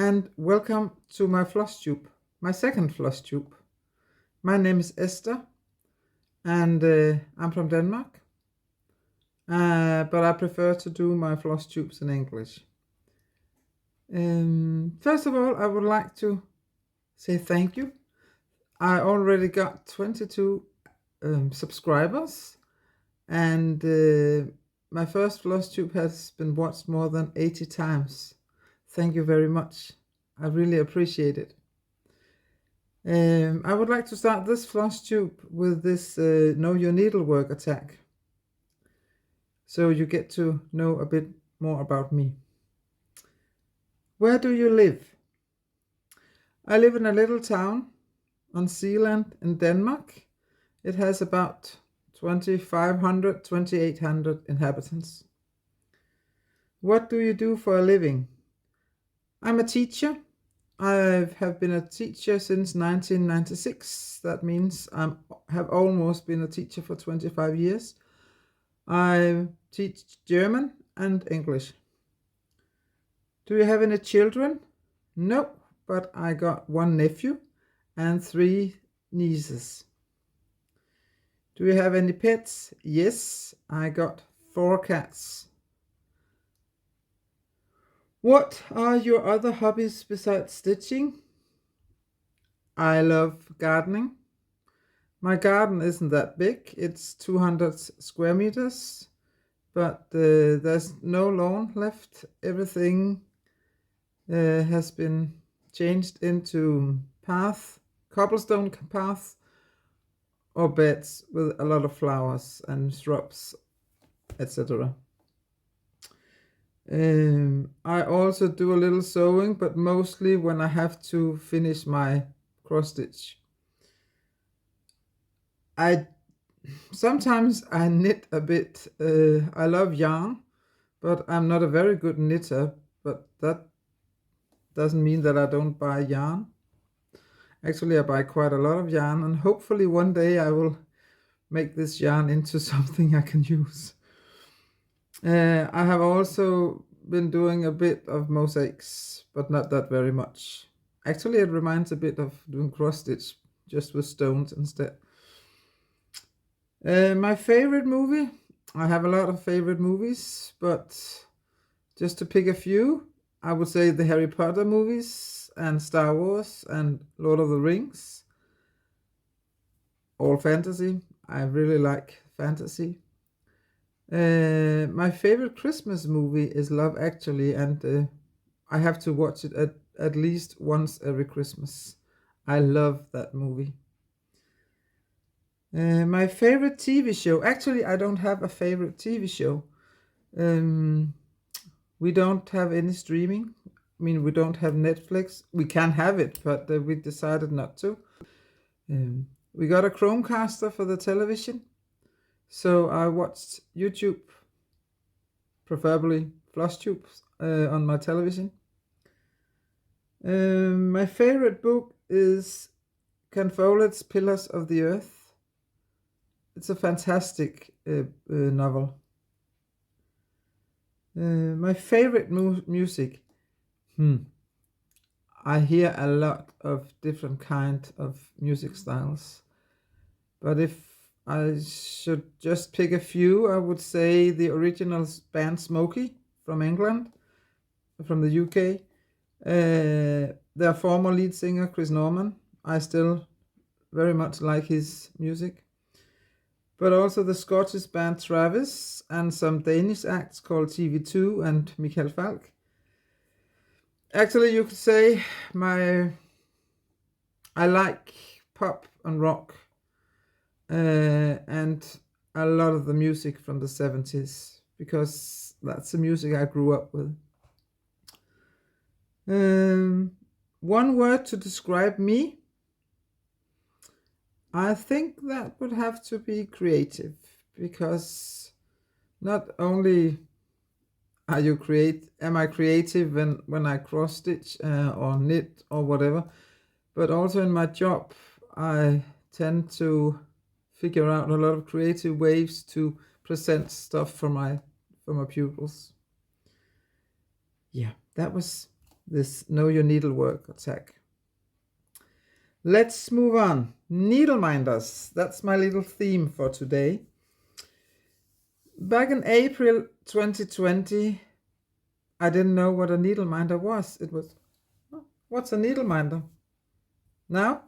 and welcome to my Flosstube, my second Flosstube. My name is Esther, and I'm from Denmark, but I prefer to do my Flosstubes in English. First of all, I would like to say thank you. I already got 22 subscribers, and my first Flosstube has been watched more than 80 times. Thank you very much. I really appreciate it. I would like to start this Flosstube with this Know Your Needleworker tag, so you get to know a bit more about me. Where do you live? I live in a little town on Zealand in Denmark. It has about 2,500, 2,800 inhabitants. What do you do for a living? I'm a teacher. I have been a teacher since 1996. That means I have almost been a teacher for 25 years. I teach German and English. Do you have any children? No, but I got one nephew and 3 nieces. Do you have any pets? Yes, I got 4 cats. What are your other hobbies besides stitching? I love gardening. My garden isn't that big. It's 200 square meters, but there's no lawn left. Everything has been changed into cobblestone paths or beds with a lot of flowers and shrubs, etc. I also do a little sewing, but mostly when I have to finish my cross stitch. Sometimes I knit a bit. I love yarn, but I'm not a very good knitter, but that doesn't mean that I don't buy yarn. Actually, I buy quite a lot of yarn, and hopefully one day I will make this yarn into something I can use. I have also been doing a bit of mosaics, but not that very much. Actually, it reminds a bit of doing cross stitch, just with stones instead. My favorite movie, I have a lot of favorite movies, but just to pick a few, I would say the Harry Potter movies and Star Wars and Lord of the Rings. All fantasy. I really like fantasy. My favorite Christmas movie is Love Actually, and I have to watch it at least once every Christmas. I love that movie. My favorite TV show. Actually, I don't have a favorite TV show. We don't have any streaming. I mean, we don't have Netflix. We can have it, but we decided not to. We got a Chromecaster for the television, so I watched YouTube, preferably Flosstube, on my television. My favorite book is Ken Follett's Pillars of the Earth. It's a fantastic novel. My favorite music. I hear a lot of different kind of music styles, but if I should just pick a few, I would say the original band Smokey from England, from the UK. Their former lead singer Chris Norman. I still very much like his music. But also the Scottish band Travis and some Danish acts called TV2 and Michael Falk. Actually, you could say I like pop and rock and a lot of the music from the 70s, because that's the music I grew up with. One word to describe me. I think that would have to be creative, because not only am I creative when I cross stitch or knit or whatever, but also in my job I tend to figure out a lot of creative ways to present stuff for my pupils. Yeah, that was this Know Your Needleworker tag. Let's move on. Needle minders. That's my little theme for today. Back in April 2020, I didn't know what a needle minder was. It was, what's a needle minder? Now,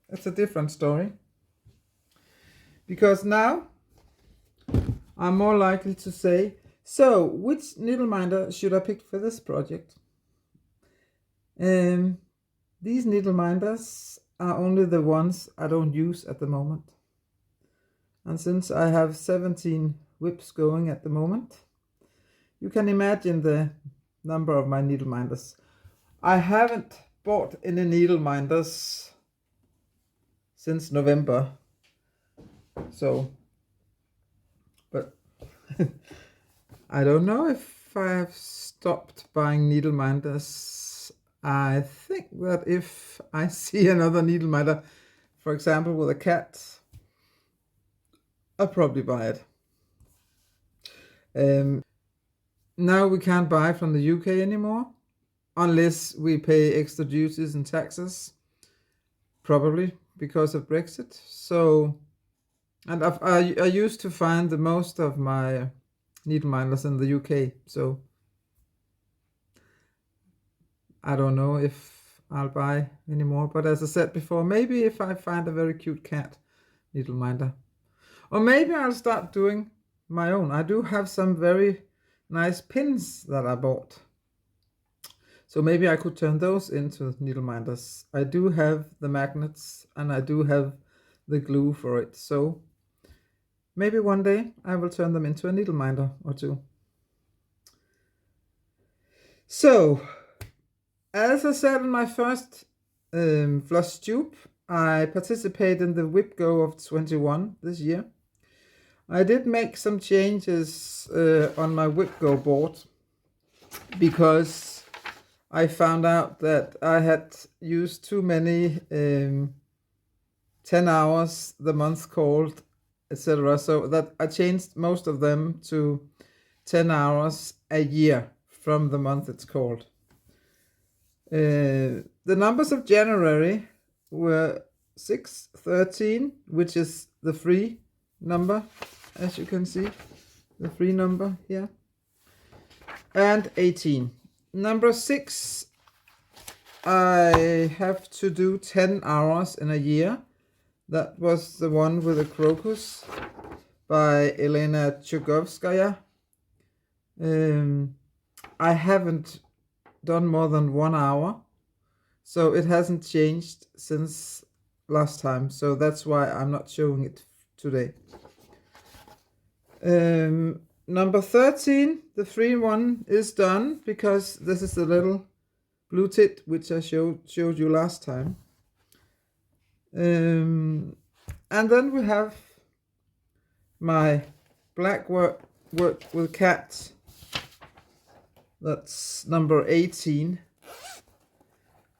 it's a different story. Because now, I'm more likely to say, so which needle minder should I pick for this project? These needle minders are only the ones I don't use at the moment. And since I have 17 whips going at the moment, you can imagine the number of my needle minders. I haven't bought any needle minders since November. So, but I don't know if I have stopped buying needle minders. I think that if I see another needle minder, for example with a cat, I'll probably buy it. Now we can't buy from the UK anymore, unless we pay extra duties and taxes, probably because of Brexit. So, and I used to find the most of my needle minders in the UK, so I don't know if I'll buy anymore. But as I said before, maybe if I find a very cute cat needle minder, or maybe I'll start doing my own. I do have some very nice pins that I bought, so maybe I could turn those into needle minders. I do have the magnets and I do have the glue for it, so maybe one day I will turn them into a needle minder or two. So, as I said in my first Flosstube, I participated in the Whip Go of 21 this year. I did make some changes on my Whip Go board because I found out that I had used too many 10 hours, the month called, etc. So that I changed most of them to 10 hours a year from the month it's called. The numbers of January were 613, which is the free number, as you can see, the free number here, and 18. Number 6, I have to do 10 hours in a year. That was the one with the crocus by Elena Chugovskaya. I haven't done more than 1 hour, so it hasn't changed since last time, so that's why I'm not showing it today. Number 13, the free one, is done because this is the little blue tit which I showed you last time. And then we have my Blackwork with Cat. That's number 18.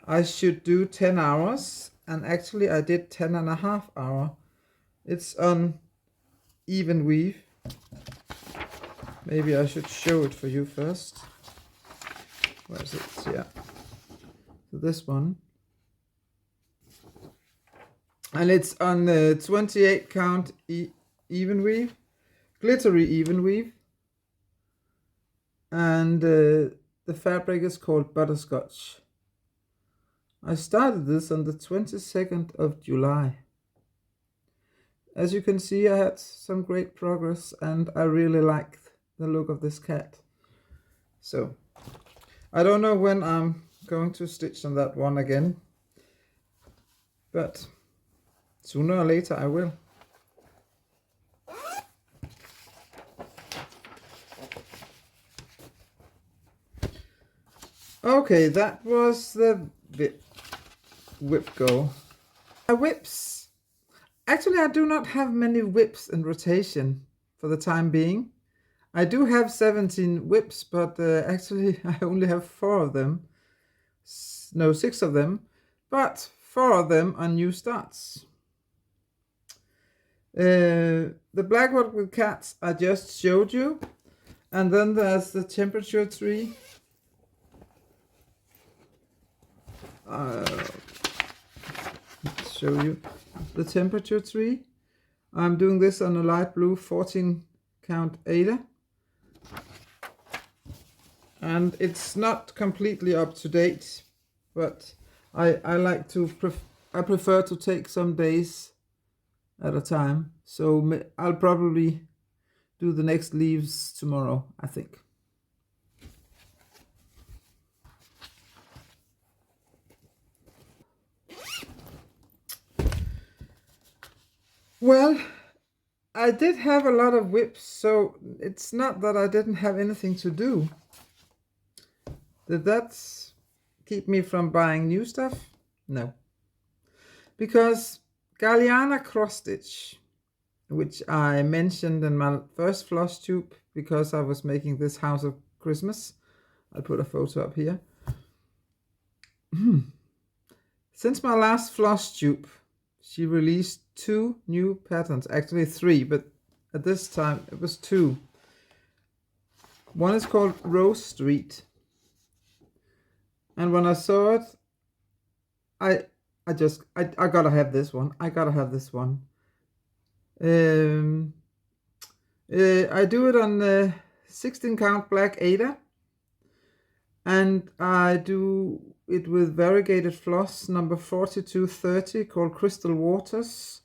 I should do 10 hours, and actually I did 10.5 hours. It's on even weave. Maybe I should show it for you first. Where is it? Yeah. So this one. And it's on the 28 count even weave, glittery even weave. And the fabric is called Butterscotch. I started this on the 22nd of July. As you can see, I had some great progress and I really like the look of this cat. So, I don't know when I'm going to stitch on that one again, but sooner or later I will. Okay, that was the whip go. My whips. Actually, I do not have many whips in rotation for the time being. I do have 17 whips, but actually I only have 4 of them. No, 6 of them, but 4 of them are new starts. The Blackwork with Cats I just showed you, and then there's the temperature tree. Let's show you the temperature tree. I'm doing this on a light blue 14 count Ada. And it's not completely up to date, but I prefer to take some days at a time. So I'll probably do the next leaves tomorrow, I think. Well, I did have a lot of whips, so it's not that I didn't have anything to do. Did that keep me from buying new stuff? No. Because Galliana cross stitch, which I mentioned in my first Flosstube because I was making this house of Christmas. I'll put a photo up here. Since my last Flosstube, she released 2 new patterns, actually 3, but at this time it was 2. One is called Rose Street. And when I saw it, I gotta have this one. I gotta have this one. I do it on the 16 count black Ada, and I do it with variegated floss number 4230 called Crystal Waters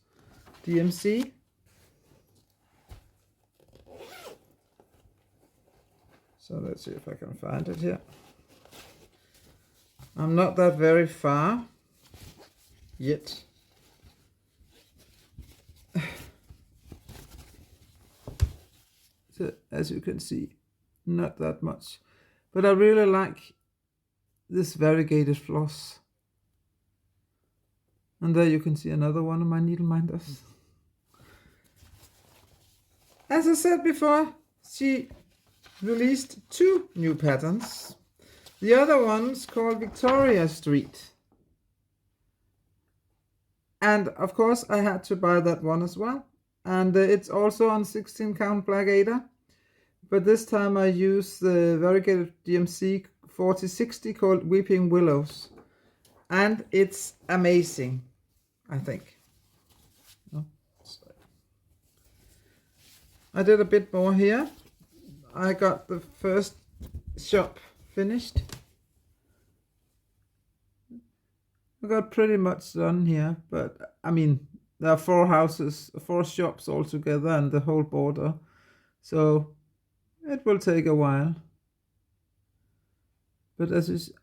DMC. So let's see if I can find it here. I'm not that very far yet. So, as you can see, not that much. But I really like this variegated floss. And there you can see another one of my needle minders. As I said before, she released 2 new patterns. The other one's called Victoria Street. And of course I had to buy that one as well. And it's also on 16 count black Ada. But this time I use the variegated DMC 4060 called Weeping Willows. And it's amazing, I think. Oh, sorry. I did a bit more here. I got the first shop finished. I got pretty much done here, but I mean, there are 4 houses, 4 shops all together and the whole border. So it will take a while. But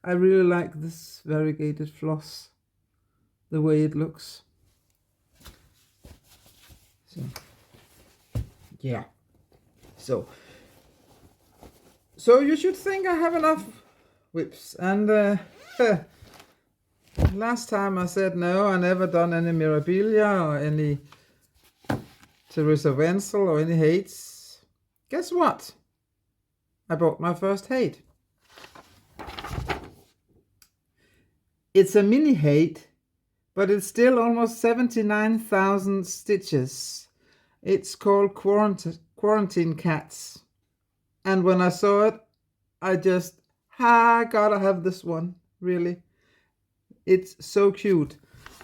I really like this variegated floss, the way it looks. So, yeah. So you should think I have enough whips. And last time I said no, I never done any Mirabilia or any Teresa Wenzel or any HAEDs. Guess what? I bought my first HAED. It's a mini HAED, but it's still almost 79,000 stitches. It's called Quarantine Cats. And when I saw it, I just, gotta have this one, really. It's so cute.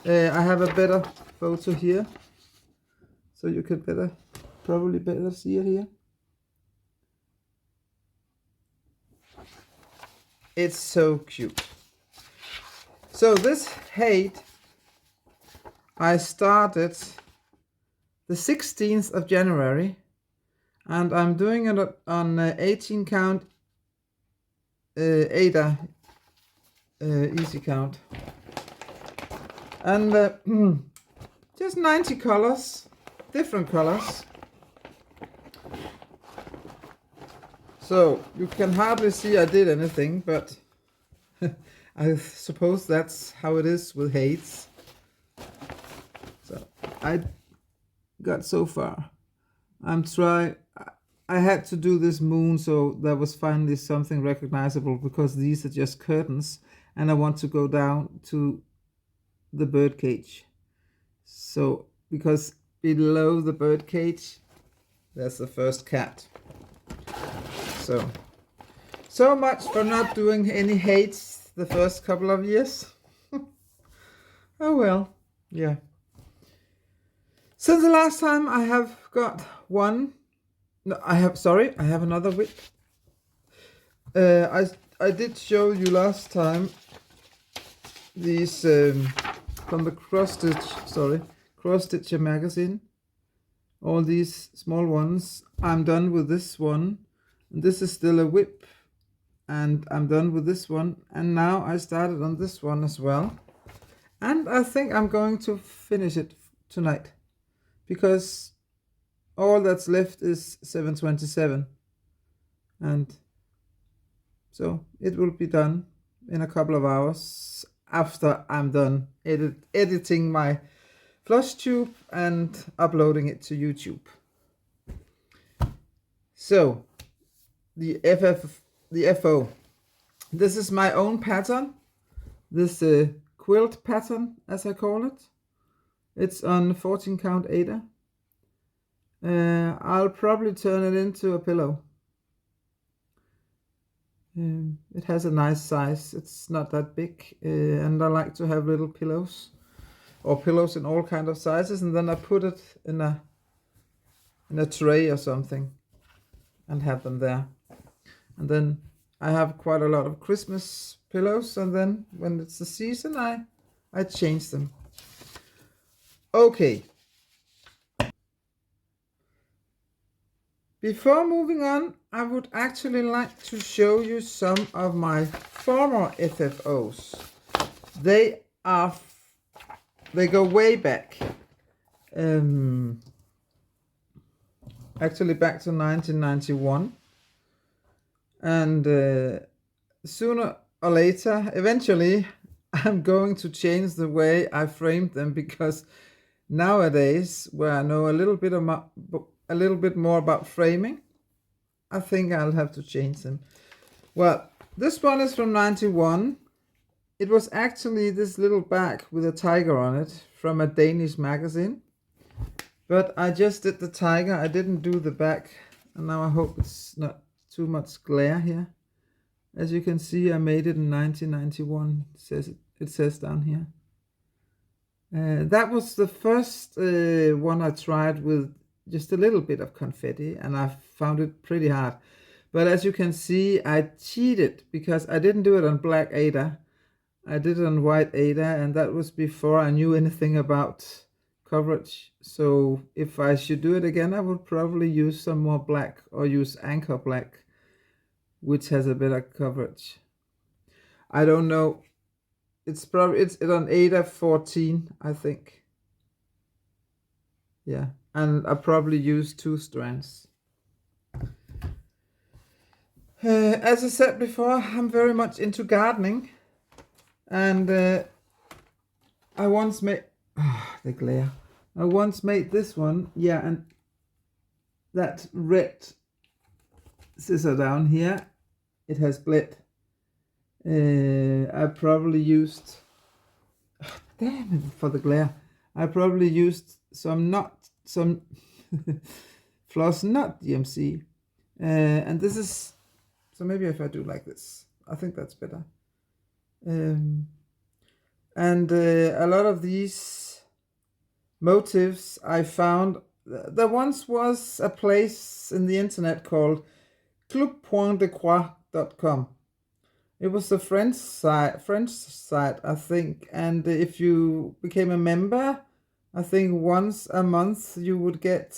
I have a better photo here, so you could probably better see it here. It's so cute. So this HAED, I started the 16th of January, and I'm doing it on 18 count Ada easy count. And just 90 colors, different colors. So you can hardly see I did anything, but I suppose that's how it is with HAEDs. So I got so far. I had to do this moon, so there was finally something recognizable, because these are just curtains and I want to go down to the bird cage. So because below the bird cage there's the first cat. So much for not doing any HAEDs the first couple of years. Oh well, yeah. Since the last time I have got one, no, I have another whip. I did show you last time these from the CrossStitcher magazine. All these small ones. I'm done with this one. This is still a whip, and I'm done with this one. And now I started on this one as well. And I think I'm going to finish it tonight, because all that's left is 727. And so it will be done in a couple of hours after I'm done editing my Flosstube and uploading it to YouTube. So the FO. This is my own pattern. This quilt pattern, as I call it. It's on 14 count Ada. I'll probably turn it into a pillow. It has a nice size. It's not that big, and I like to have little pillows, or pillows in all kind of sizes, and then I put it in a tray or something and have them there. And then I have quite a lot of Christmas pillows, and then when it's the season I change them. Okay. Before moving on, I would actually like to show you some of my former FFOs. They go way back. Actually back to 1991. And sooner or later, eventually, I'm going to change the way I framed them, because nowadays, where I know a little bit more about framing, I think I'll have to change them. Well, this one is from 91. It was actually this little bag with a tiger on it from a Danish magazine. But I just did the tiger, I didn't do the back. And now I hope it's not too much glare here. As you can see, I made it in 1991. It says down here. That was the first one I tried with just a little bit of confetti, and I found it pretty hard. But as you can see, I cheated, because I didn't do it on black Ada. I did it on white Ada, and that was before I knew anything about coverage. So if I should do it again, I would probably use some more black, or use anchor black, which has a better coverage. I don't know. It's on Ada 14, I think. Yeah, and I probably used 2 strands. As I said before, I'm very much into gardening, and I once made the glare. I once made this one, yeah, and that red scissor down here, it has bled. I probably used, damn it for the glare. I probably used some floss nut DMC, and this is, so maybe if I do like this, I think that's better. And a lot of these motifs I found, there once was a place in the internet called club.decroix.com. It was a French site, I think, and if you became a member, I think once a month you would get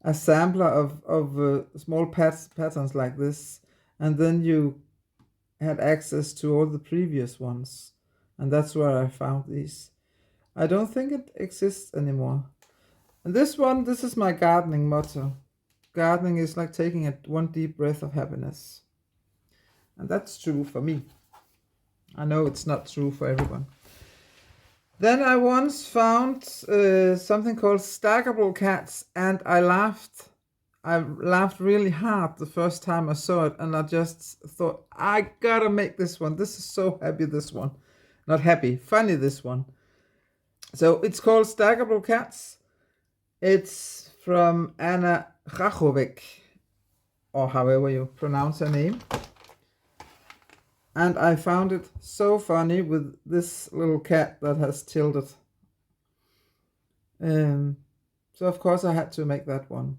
a sampler of small patterns like this, and then you had access to all the previous ones, and that's where I found these. I don't think it exists anymore. And this is my gardening motto. Gardening is like taking one deep breath of happiness. And that's true for me. I know it's not true for everyone. Then I once found something called stackable cats, and I laughed. I laughed really hard the first time I saw it, and I just thought, I gotta make this one. This is so happy, this one. Not happy, funny, this one. So it's called Stackable Cats. It's from Anna Rachowek, or however you pronounce her name. And I found it so funny with this little cat that has tilted. So of course I had to make that one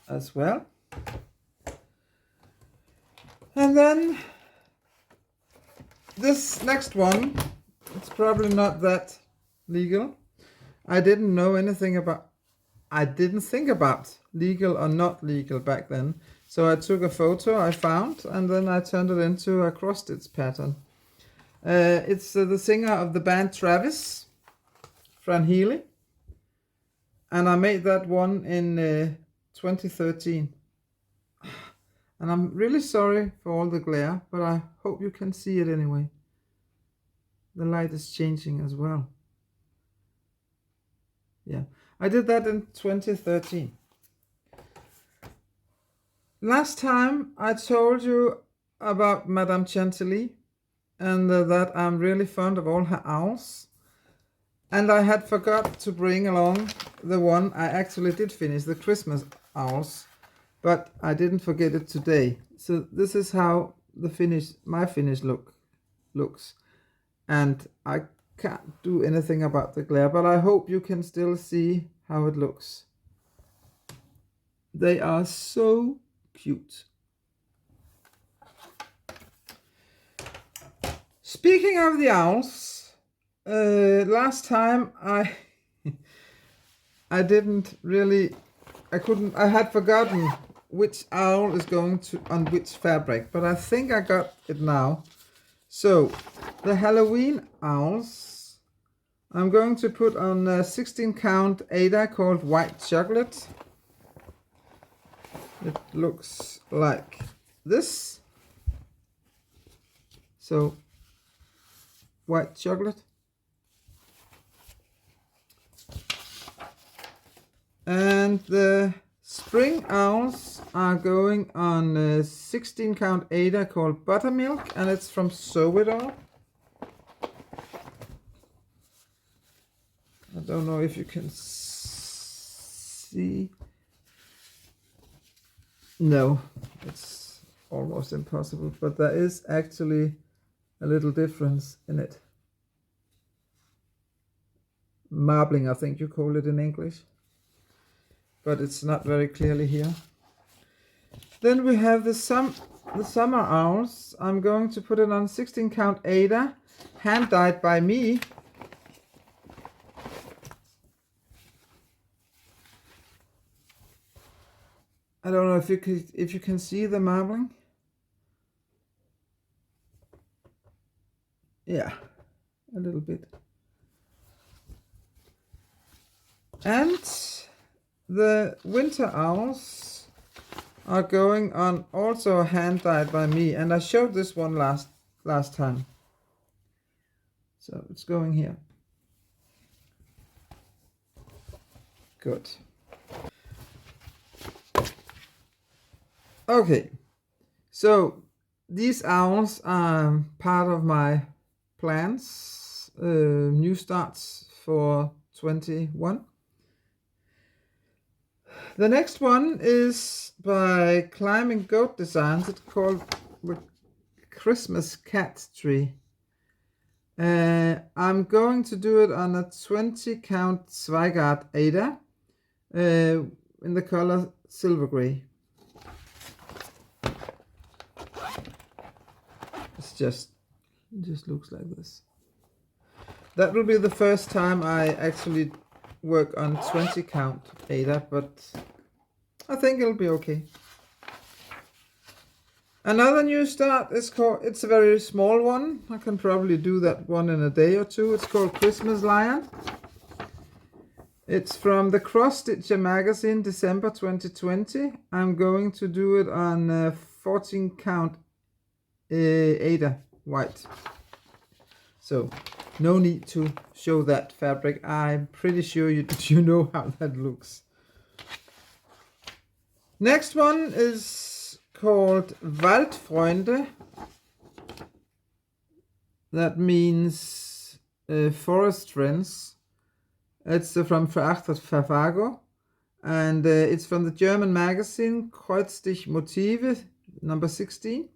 as well. And then this next one, it's probably not that legal. I didn't know anything about, I didn't think about legal or not legal back then. So I took a photo I found and then I turned it into a cross-stitch pattern. It's the singer of the band Travis, Fran Healy. And I made that one in 2013. And I'm really sorry for all the glare, but I hope you can see it anyway. The light is changing as well. Yeah, I did that in 2013. Last time I told you about Madame Chantilly and that I'm really fond of all her owls. And I had forgot to bring along the one I actually did finish, the Christmas owls. But I didn't forget it today. So this is how my finish looks. And I can't do anything about the glare, but I hope you can still see how it looks. They are so cute. Speaking of the owls, last time I had forgotten which owl is going to on which fabric, but I think I got it now. So the Halloween owls I'm going to put on a 16 count Aida called White Chocolate. It looks like this. So white chocolate. And the spring owls are going on a 16 count Aida called Buttermilk, and it's from Sew It All. I don't know if you can see. No, it's almost impossible, but there is actually a little difference in it. Marbling, I think you call it in English. But it's not very clearly here. Then we have the summer owls. I'm going to put it on 16 count Aida, hand dyed by me. I don't know if you can see the marbling. Yeah, a little bit. And the winter owls are going on also hand dyed by me, and I showed this one last time. So it's going here. Good. Okay, so these owls are part of my plans, new starts for 21. The next one is by Climbing Goat Designs. It's called the Christmas Cat Tree. I'm going to do it on a 20 count Zweigart Aida in the color silver gray. It just looks like this. That will be the first time I actually work on 20 count Aida, but I think it'll be okay. Another new start is it's a very small one. I can probably do that one in a day or two. It's called Christmas Lion. It's from the CrossStitcher magazine, December 2020. I'm going to do it on 14 count Aida white. So no need to show that fabric. I'm pretty sure you know how that looks. Next one is called Waldfreunde. That means forest friends. It's from Verachtet Vervago, and it's from the German magazine CrossStitcher Motive number 16.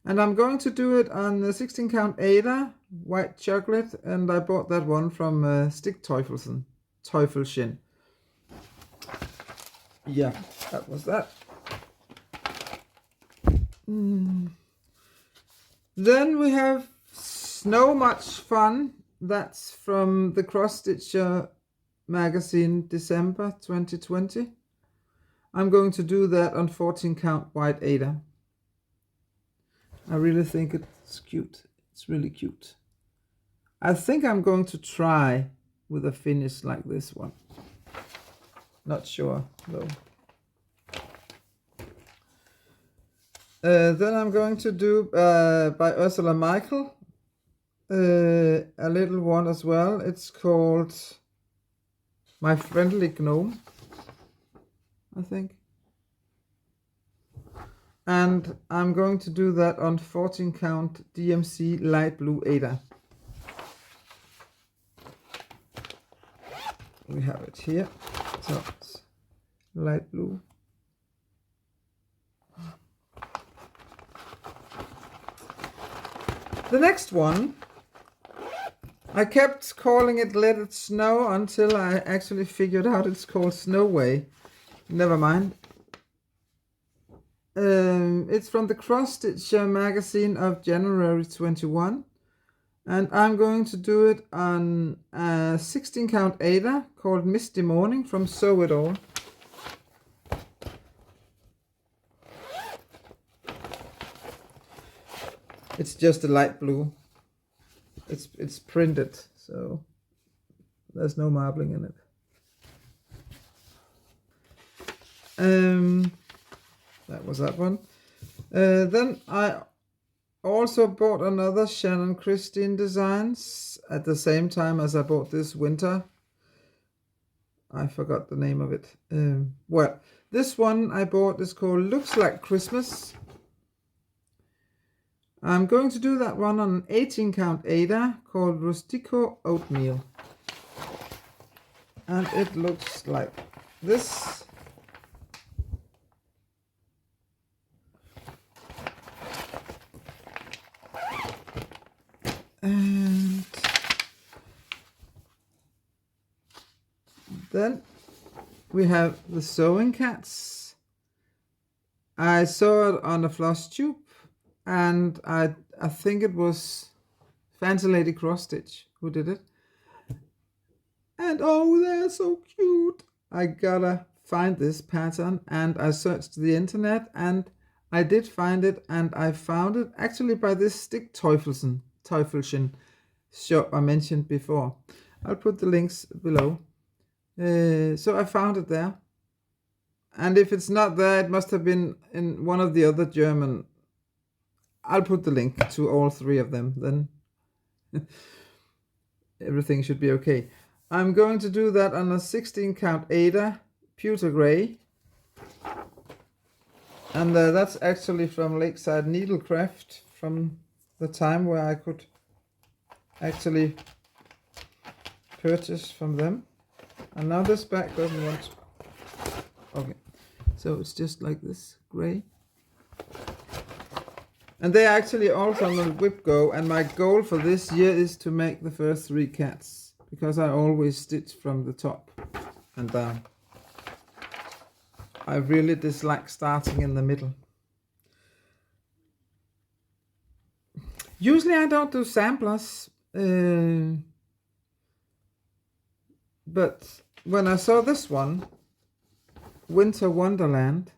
And I'm going to do it on the 16 count Ada, white chocolate, and I bought that one from Stick Teufelchen. Yeah, that was that. Then we have Snow Much Fun. That's from the CrossStitcher magazine, December 2020. I'm going to do that on 14 count white Ada. I really think it's cute. It's really cute. I think I'm going to try with a finish like this one. Not sure though. Then I'm going to do by Ursula Michael a little one as well. It's called My Friendly Gnome, I think. And I'm going to do that on 14 count DMC light blue Ada. We have it here. So it's light blue. The next one, I kept calling it Let It Snow until I actually figured out it's called Snow Way. Never mind. It's from the CrossStitcher magazine of January 21. And I'm going to do it on a 16 count Ada called Misty Morning from Sew It All. It's just a light blue. It's printed, so there's no marbling in it. That was that one. Then I also bought another Shannon Christine Designs at the same time as I bought this winter. I forgot the name of it. Well, this one I bought is called Looks Like Christmas. I'm going to do that one on an 18 count Ada called Rustico Oatmeal. And it looks like this. And then we have the sewing cats. I saw it on a Flosstube, and I think it was Fancy Lady Cross Stitch who did it. And oh, they're so cute. I gotta find this pattern, and I searched the internet, and I did find it, and I found it actually by this Stick Teufelchen shop I mentioned before. I'll put the links below. So I found it there. And if it's not there, it must have been in one of the other German. I'll put the link to all three of them, then everything should be okay. I'm going to do that on a 16 count Ada, Pewter Gray. And that's actually from Lakeside Needlecraft, from the time where I could actually purchase from them. And now this bag doesn't want to. Okay, so it's just like this, gray. And they are actually also on the whip go, and my goal for this year is to make the first 3 cats, because I always stitch from the top and down. I really dislike starting in the middle. Usually I don't do samplers, but when I saw this one, Winter Wonderland,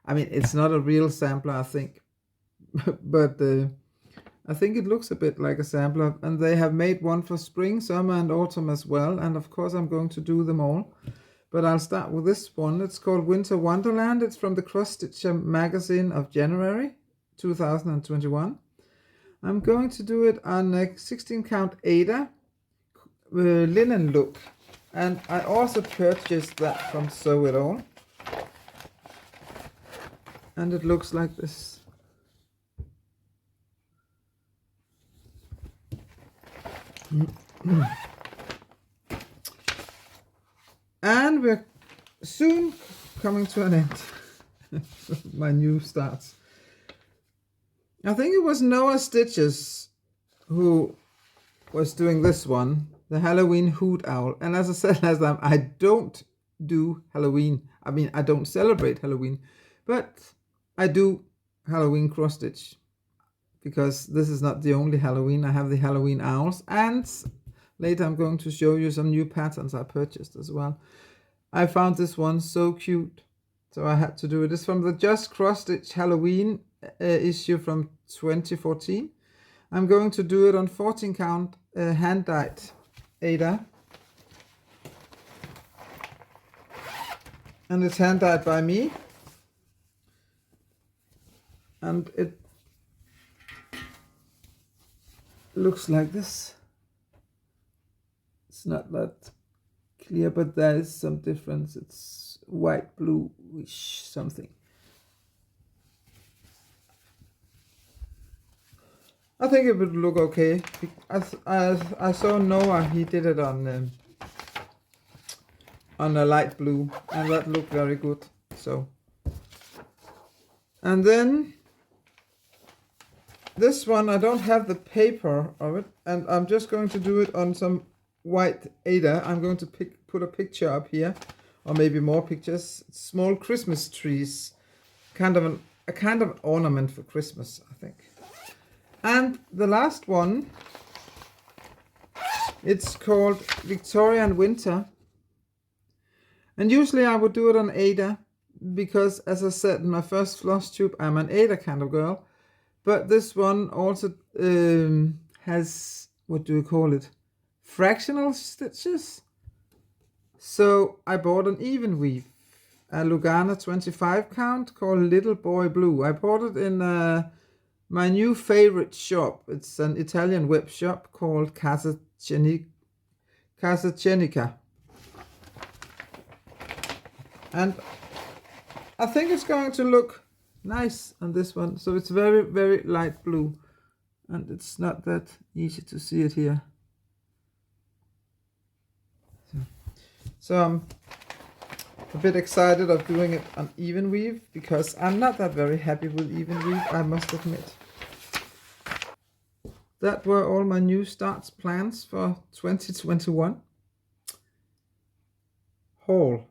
I mean, it's not a real sampler, I think, but I think it looks a bit like a sampler, and they have made one for spring, summer and autumn as well, and of course I'm going to do them all. But I'll start with this one. It's called Winter Wonderland. It's from the CrossStitcher magazine of January 2021. I'm going to do it on a 16 count Ada linen look. And I also purchased that from Sew It All. And it looks like this. And we're soon coming to an end. My new starts. I think it was Noah Stitches who was doing this one, the Halloween Hoot Owl. And as I said last time, I don't do Halloween. I mean, I don't celebrate Halloween, but I do Halloween cross stitch because this is not the only Halloween. I have the Halloween owls, and later I'm going to show you some new patterns I purchased as well. I found this one so cute, so I had to do it. It's from the Just Cross Stitch Halloween issue from 2014. I'm going to do it on 14 count hand-dyed Aida. And it's hand-dyed by me. And it looks like this. It's not that clear, but there is some difference. It's white, bluish something. I think it would look okay. I saw Noah, he did it on a light blue, and that looked very good. So, and then this one, I don't have the paper of it, and I'm just going to do it on some white Aida. I'm going to put a picture up here, or maybe more pictures. Small Christmas trees, a kind of ornament for Christmas, I think. And the last one, it's called Victorian Winter. And usually I would do it on Aida, because as I said in my first Flosstube, I'm an Aida kind of girl. But this one also has, what do you call it? Fractional stitches. So I bought an even weave, a Lugana 25 count called Little Boy Blue. I bought it in my new favorite shop. It's an Italian web shop called Casa Cenica. And I think it's going to look nice on this one. So it's very, very light blue. And it's not that easy to see it here. So I'm a bit excited of doing it on even weave, because I'm not that very happy with even weave, I must admit. That were all my new starts plans for 2021 haul.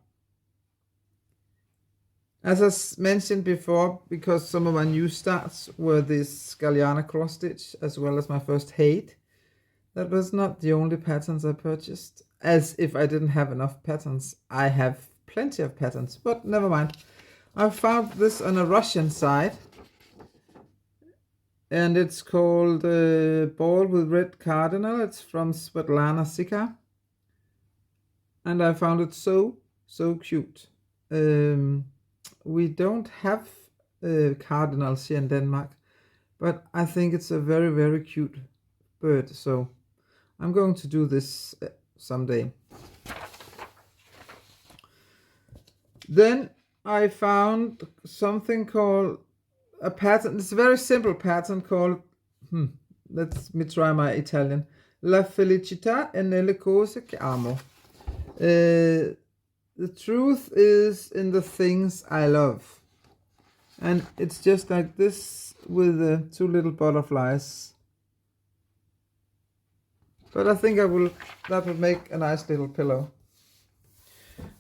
As I mentioned before, because some of my new starts were this Galliana cross stitch as well as my first HAED. That was not the only patterns I purchased, as if I didn't have enough patterns. I have plenty of patterns, but never mind. I found this on a Russian site, and it's called Ball with Red Cardinal. It's from Svetlana Sika, and I found it so cute. We don't have cardinals here in Denmark, but I think it's a very, very cute bird, so I'm going to do this someday. Then I found something called a pattern. It's a very simple pattern called, let me try my Italian. La felicità è nelle cose che amo. The truth is in the things I love. And it's just like this with the two little butterflies. But I think that would make a nice little pillow.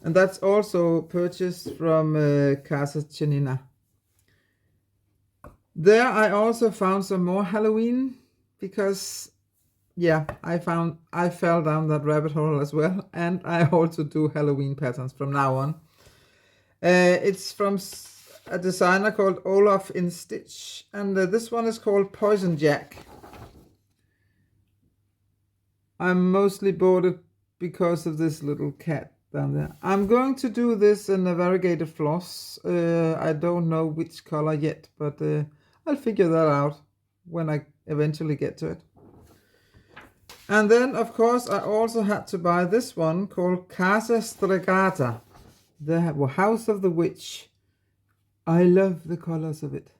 And that's also purchased from Casa Cenica. There I also found some more Halloween, because yeah, I fell down that rabbit hole as well, and I also do Halloween patterns from now on. It's from a designer called Olaf in Stitch, and this one is called Poison Jack. I mostly bought it because of this little cat down there. I'm going to do this in a variegated floss. I don't know which color yet, but I'll figure that out when I eventually get to it. And then, of course, I also had to buy this one called Casa Stregata, the House of the Witch. I love the colors of it.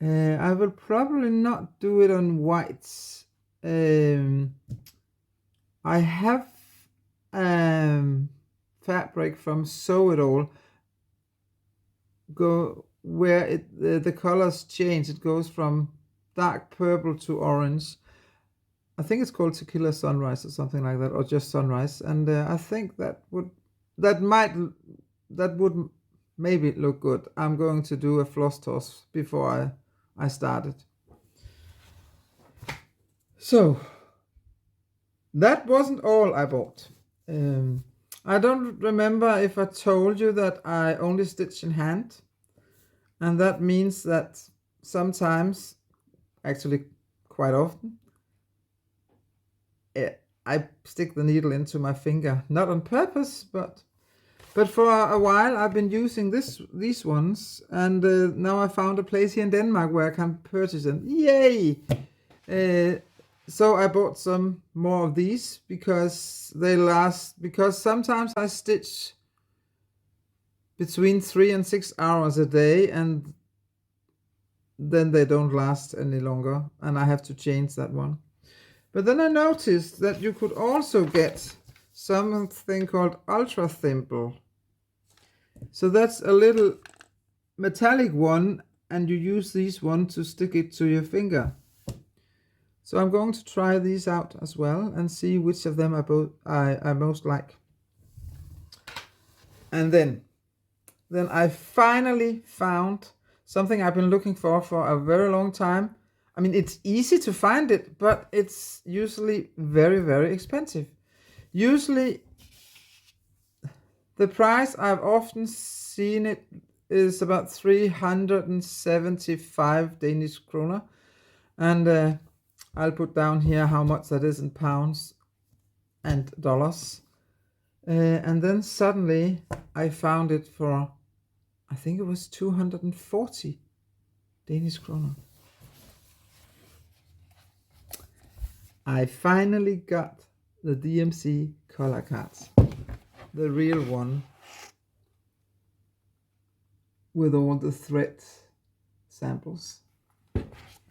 I will probably not do it on whites. I have fabric from Sew It All where the colors change. It goes from dark purple to orange. I think it's called Tequila Sunrise or something like that, or just Sunrise. And I think that would maybe look good. I'm going to do a floss toss before I start it. So that wasn't all I bought. I don't remember if I told you that I only stitch in hand. And that means that sometimes, actually quite often, I stick the needle into my finger. Not on purpose, but for a while I've been using these ones. And now I found a place here in Denmark where I can purchase them. Yay! So I bought some more of these because they last, because sometimes I stitch between 3 and 6 hours a day, and then they don't last any longer, and I have to change that one. But then I noticed that you could also get something called Ultra Thimble. So that's a little metallic one, and you use this one to stick it to your finger. So I'm going to try these out as well and see which of them I most like. And then I finally found something I've been looking for a very long time. I mean, it's easy to find it, but it's usually very, very expensive. Usually the price I've often seen it is about 375 Danish kroner. And I'll put down here how much that is in pounds and dollars. And then suddenly I found it for, I think it was 240 Danish kroner. I finally got the DMC color cards, the real one, with all the thread samples.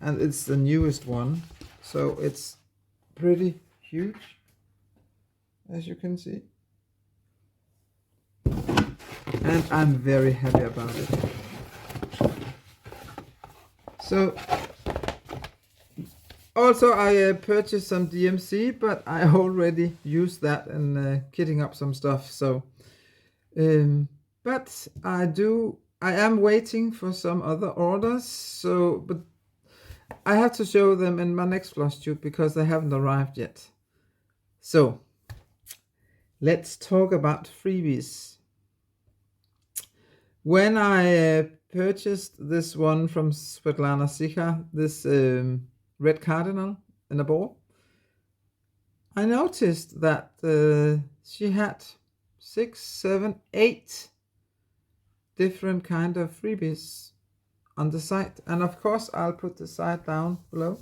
And it's the newest one, so it's pretty huge, as you can see. And I'm very happy about it. So also I purchased some DMC, but I already used that in kitting up some stuff. So but I am waiting for some other orders, so but I have to show them in my next Flosstube because they haven't arrived yet. So let's talk about freebies. When I purchased this one from Svetlana Sikha, this red cardinal in a ball, I noticed that she had 6, 7, 8 different kind of freebies on the site. And of course I'll put the site down below.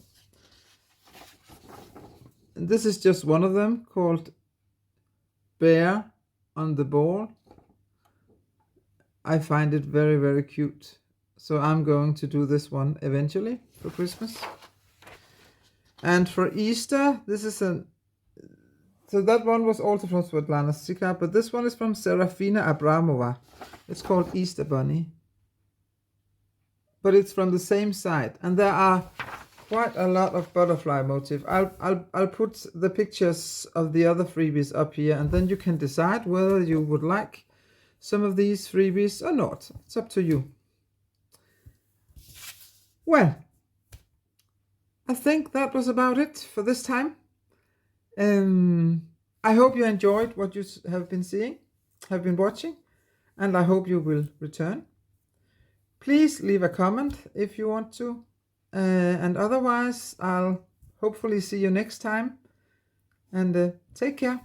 And this is just one of them, called Bear on the Ball. I find it very, very cute. So I'm going to do this one eventually for Christmas. And for Easter, this is so that one was also from Svetlana Sikha, but this one is from Serafina Abramova. It's called Easter Bunny. But it's from the same site, and there are quite a lot of butterfly motif. I'll put the pictures of the other freebies up here, and then you can decide whether you would like some of these freebies or not. It's up to you. Well, I think that was about it for this time. I hope you enjoyed what you have been watching, and I hope you will return. Please leave a comment if you want to, and otherwise I'll hopefully see you next time, and take care.